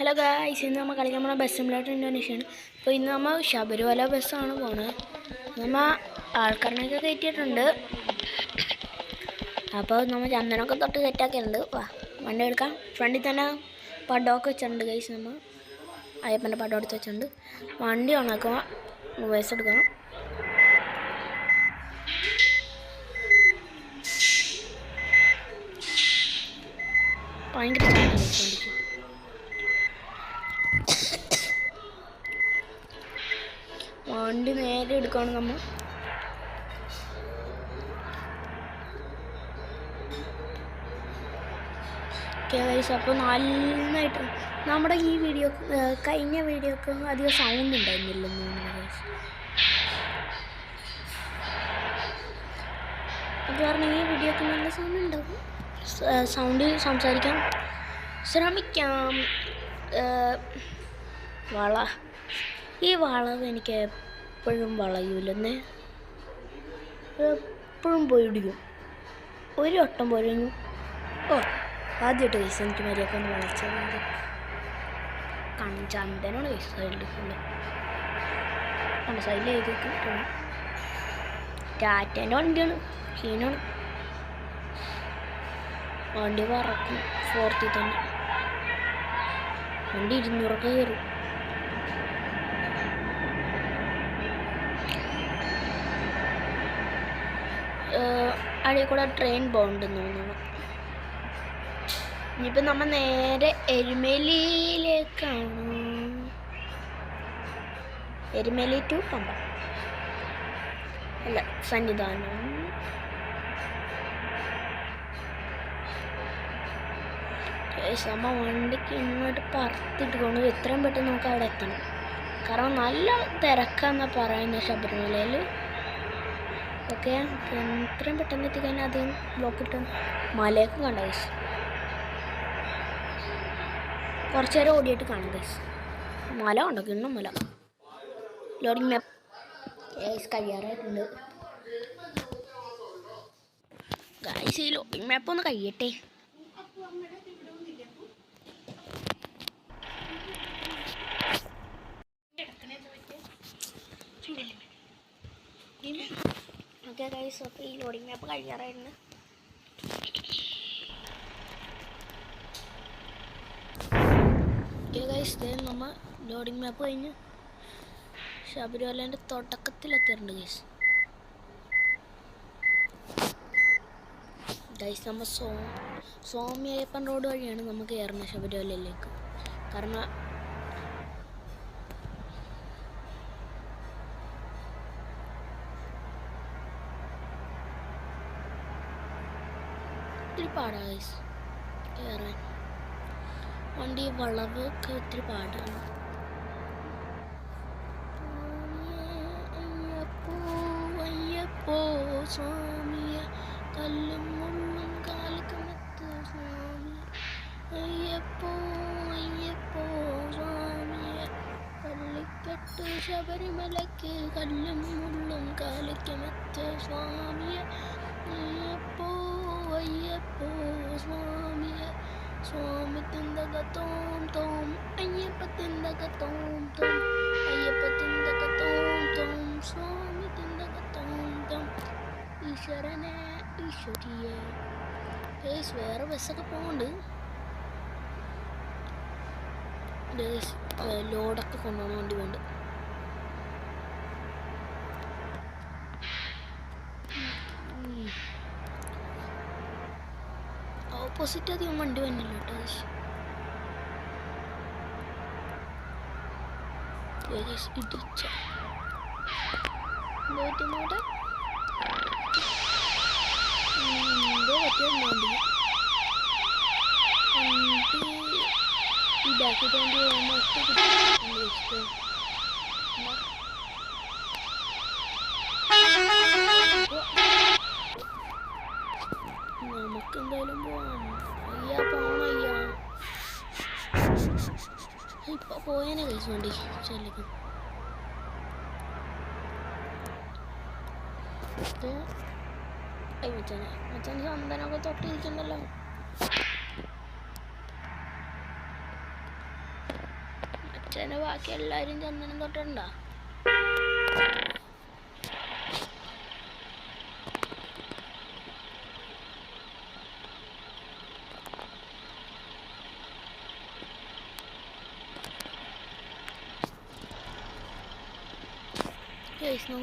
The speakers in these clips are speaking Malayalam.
ഹലോ ഗായ്സ്, ഇന്ന് നമ്മൾ കളിക്കാൻ പോകുന്ന ബസ് സിമുലേറ്റർ ഇന്തോനേഷ്യയാണ്. അപ്പോൾ ഇന്ന് നമ്മൾ ശബരിമല ബസ്സാണ് പോകുന്നത്. നമ്മൾ ആൾക്കാരനൊക്കെ കയറ്റിയിട്ടുണ്ട്. അപ്പോൾ നമ്മൾ ചന്ദനമൊക്കെ തൊട്ട് സെറ്റാക്കിയിട്ടുണ്ട്. വാ വണ്ടി എടുക്കാം. ഫ്രണ്ടിൽ തന്നെ പടമൊക്കെ വെച്ചിട്ടുണ്ട് ഗൈസ്. നമ്മൾ അയ്യപ്പൻ്റെ പടം എടുത്ത് വെച്ചിട്ടുണ്ട്. വണ്ടി ഉണക്കുക, ബസ് എടുക്കണം. ഭയങ്കര വണ്ടിക്ക് വണ്ടി നേരെ എടുക്കുകയാണ് നമ്മൾ. അപ്പോൾ നന്നായിട്ട് നമ്മുടെ ഈ വീഡിയോ കഴിഞ്ഞ വീഡിയോക്ക് അധികം സൗണ്ട് ഉണ്ടായിരുന്നില്ലെന്ന് അത് കാരണം ഈ വീഡിയോക്ക് നല്ല സൗണ്ട് ഉണ്ടാവും. സൗണ്ടിൽ സംസാരിക്കാൻ ശ്രമിക്കാം. ഈ വളവ് എനിക്ക് എപ്പോഴും വളയൂലെന്നേ, എപ്പോഴും പോയിടിക്കും. ഒരു വട്ടം പോലും ആദ്യമായിട്ട് പൈസ എനിക്ക് മര്യാദ ഒന്ന് വളച്ചത് ചന്ദനാണ് പൈസ സൈഡിൽ ഫുള്ള് കണ്ട സൈഡിൽ എഴുതി കിട്ടണം. ടാറ്റേൻ്റെ വണ്ടിയാണ്, ക്ഷീണമാണ്. വണ്ടി പറക്കും ഫോർത്തിൽ തന്നെ. വണ്ടി 200 കയറും. അടിയിൽ കൂടെ ട്രെയിൻ പോകുന്നുണ്ടെന്ന് തോന്നുന്നു. ഇനിയിപ്പോൾ നമ്മൾ നേരെ എരുമേലിയിലേക്കാണ്. എരുമേലി ടു പമ്പ അല്ല സന്നിധാനം. നമ്മ വണ്ടിക്ക് ഇങ്ങോട്ട് പറത്തിട്ട് കൊണ്ട് എത്രയും പെട്ടെന്ന് നമുക്ക് അവിടെ എത്തണം. കാരണം നല്ല തിരക്കാന്നാണ് പറയുന്നത് ശബരിമലയിൽ. ഓക്കെ, എത്രയും പെട്ടെന്ന് എത്തിക്കഴിഞ്ഞാൽ അത് ബ്ലോക്ക് ഇട്ട് മലയൊക്കെ കണ്ട ഗൈസ്. കുറച്ച് നേരം ഓടിയിട്ട് കാണാം ഗൈസ്. മല കണ്ടോ, കിണ്ണം മല. ലോഡിങ് മാപ്പ് ഗൈസ് കഴിയാറായിട്ടുണ്ട് ഗൈസ്. ഈ ലോഡിങ് മാപ്പ് ഒന്ന് കഴിയട്ടെ. ഓക്കെ ഗൈസ്, അപ്പോൾ ഈ ലോഡിങ് മാപ്പ് കഴിയാറായിരുന്നു. ഓക്കെ ഗൈസ്, നമ്മൾ ലോഡിങ് മാപ്പ് കഴിഞ്ഞ് ശബരിമലേൻ്റെ തുടക്കത്തിലെത്തിയിട്ടുണ്ട് ഗൈസ്. ഗൈസ് നമ്മൾ സ്വാമി അയ്യപ്പൻ റോഡ് വഴിയാണ് നമുക്ക് കയറുന്നത് ശബരിമലയിലേക്ക്. കാരണം ഒത്തിരി പാടാണ് ഗൈസ് കയറാൻ. വണ്ടി വളവ് ഒക്കെ ഒത്തിരി പാടാണ്. അയ്യപ്പോ സ്വാമിയ കല്ലും മുള്ളും കാലിക്കമത്ത് സ്വാമി. അയ്യപ്പോ അയ്യപ്പോ സ്വാമിയ പള്ളിക്കെട്ട് ശബരിമലയ്ക്ക് കല്ലും മുള്ളും കാലിക്കമത്ത് സ്വാമിയ. അയ്യപ്പോ അയ്യപ്പോ സ്വാമിയ സ്വാമി തിന്തക തോം തോം അയ്യപ്പ തിന്തക തോം തോം അയ്യപ്പ തിന്തക തോം തോം സ്വാമി തിന്തക തോം തോം ഈശ്വരനെ ഈശ്വരിയെ. വേറെ ബസ്സൊക്കെ പോകുന്നുണ്ട്. ലോഡൊക്കെ കൊണ്ടുപോകണം വണ്ടി കൊണ്ട്. ഓപ്പോസിറ്റ് അധികം വണ്ടി വന്നില്ല കേട്ടോ. ഇടിച്ച എന്തോ പറ്റിയ വണ്ടി ഈ ബാക്കിൽ വണ്ടി നമുക്ക് എന്തായാലും പോവാം. അയ്യാ പോണം അയ്യാ. ഇപ്പൊ പോയേനെ കഴിച്ചു വണ്ടി ചെല്ലിക്കും. മച്ചാൻ ചന്ദനമൊക്കെ തൊട്ടിരിക്കണ്ടല്ലോ. അച്ഛനെ ബാക്കി എല്ലാവരും ചന്ദനം തൊട്ടുണ്ടോ?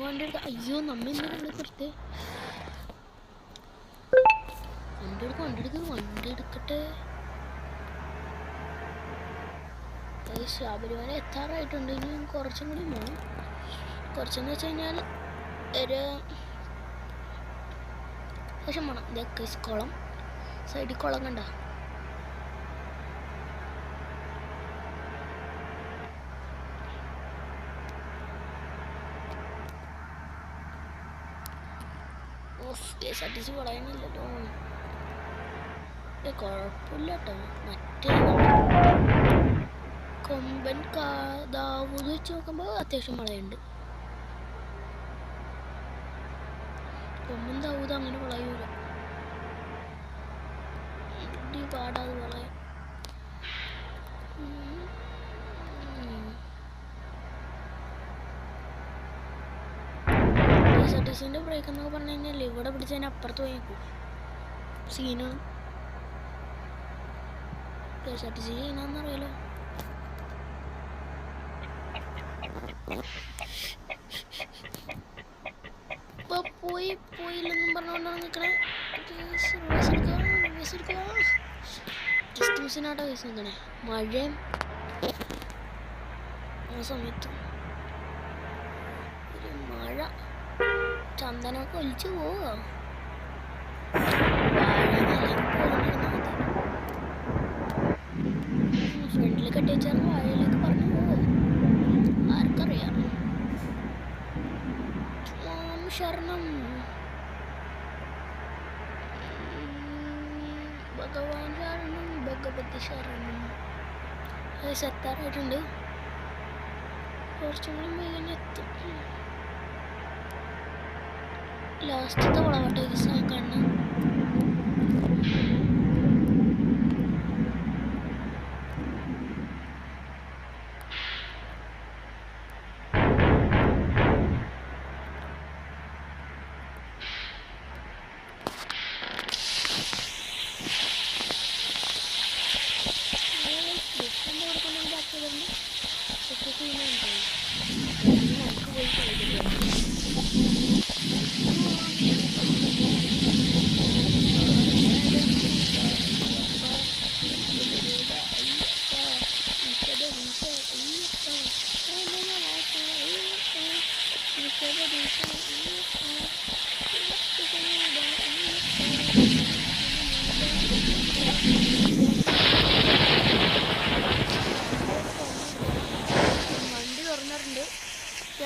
വണ്ടി എടുക്കാം. അയ്യോ നമ്മ ഇന്നലെ ഇവിടെ കൊടുത്ത് വണ്ടി എടുക്കട്ടെ. ശബരിമല എത്താറായിട്ടുണ്ട്. ഇനി കുറച്ചും കൂടി പോകണം. കുറച്ചെന്ന് വെച്ച് കഴിഞ്ഞാൽ ഒരു ശേഷം വേണം. ഇതൊക്കെ കുളം, സൈഡിൽ കുളം കണ്ട. KSRTC വളയണില്ലല്ലോ. കുഴപ്പമില്ല കേട്ടോ. മറ്റേ കൊമ്പൻ ദാവൂദ് വെച്ച് നോക്കുമ്പോൾ അത്യാവശ്യം വളയുണ്ട്. കൊമ്പൻ ദാവൂദ് അങ്ങനെ വളയൂല. പാടാതെ വളയും. KSRTCൻ്റെ ബ്രേക്ക് എന്നൊക്കെ പറഞ്ഞു കഴിഞ്ഞാൽ ഇവിടെ പിടിച്ചതിന് അപ്പുറത്ത് പോയി നിൽക്കും. സീനാണ്. KSRTC സീനാന്നറിയാലോ. പോയില്ലെന്നും പറഞ്ഞുകൊണ്ടാണ് നിൽക്കണേ. ജസ്റ്റ് മിസ്സിനാട്ടോ കേസ് നിൽക്കണേ. മഴയും ആ സമയത്ത് ഒരു മഴ. ചന്ദനമൊക്കെ ഒലിച്ചു പോവോ? ഫ്രണ്ടിൽ കെട്ടി വെച്ചാൽ വാഴയിലേക്ക് പറഞ്ഞു പോവോ? ആർക്കറിയാം. ശരണം ഭഗവാൻ ശരണം ഭഗവതി ശരണം. എത്താറായിട്ടുണ്ട്. കുറച്ചും കൂടി വേഗം എത്തും. ലാസ്റ്റത്തെ വളവട്ടേക്ക് കണ്ണ്.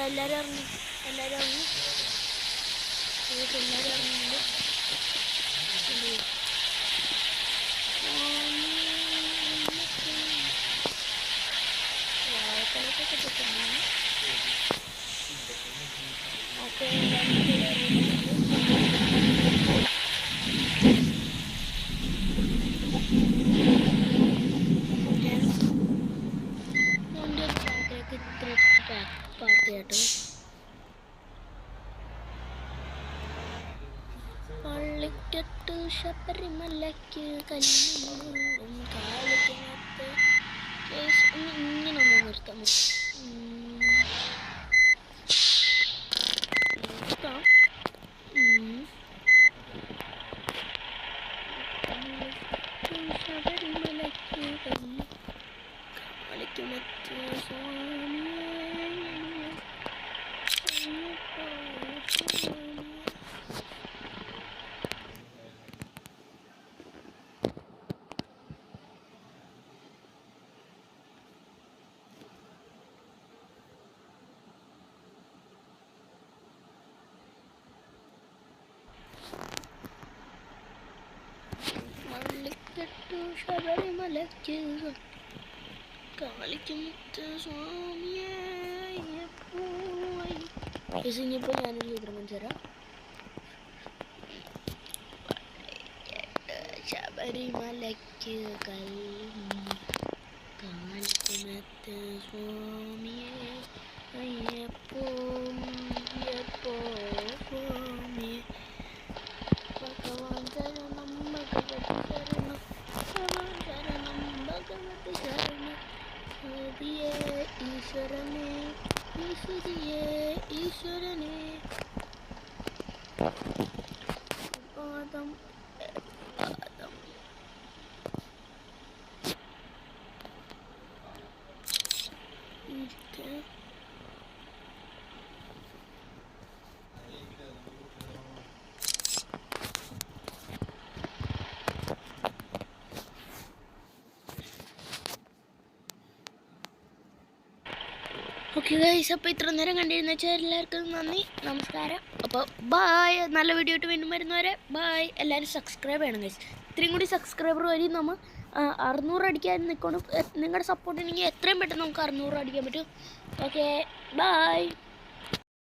എല്ലാവരും ഇറങ്ങി ഇറങ്ങുന്നുണ്ട്. ഓക്കെ പാർട്ടിയാട്ടോ. പള്ളിക്കെട്ട് ശബരിമലയ്ക്ക് കല്ലും കാലിക്കകത്ത് ഇങ്ങനെ ഒന്ന് നിർത്താം. ശബരിമലയ്ക്ക് കല്ല് കാലിക്കകത്ത് സ്വാമിയേ. ശബരിമലയ്ക്ക് കാലിക്കമുത്ത് സ്വാമിയേ. ഇനിയിപ്പോൾ ഞാനൊരു ചിത്രം തരാം. ശബരിമലയ്ക്ക് കാലിക്കമുത്ത് സ്വാമിയേ അയ്യപ്പോ അയ്യപ്പോ സ്വാമിയേ ഭഗവാൻ ശരണം ഭഗവതി ശരണം ഭഗവാൻ ശരണം ഭഗവതി ശരണം ഹരിയേ ഈശ്വരനേ ഈശ്വരിയേ ഈശ്വരനേ പാദം പാദം ഇരിക്കാൻ ഓക്കെ ഗൈസ്, അപ്പോൾ ഇത്ര നേരം കണ്ടിരുന്ന വെച്ചാൽ എല്ലാവർക്കും നന്ദി, നമസ്കാരം. അപ്പോൾ ബായ്, നല്ല വീഡിയോ ആയിട്ട് വീണ്ടും വരുന്നവരെ ബായ്. എല്ലാവരും സബ്സ്ക്രൈബ് ചെയ്യണം ഗൈസ്. ഇത്രയും കൂടി സബ്സ്ക്രൈബർ വഴി നമ്മൾ 600 അടിക്കാൻ നിൽക്കണം. നിങ്ങളുടെ സപ്പോർട്ട് ഉണ്ടെങ്കിൽ എത്രയും പെട്ടെന്ന് നമുക്ക് 600 അടിക്കാൻ പറ്റും. Okay bye.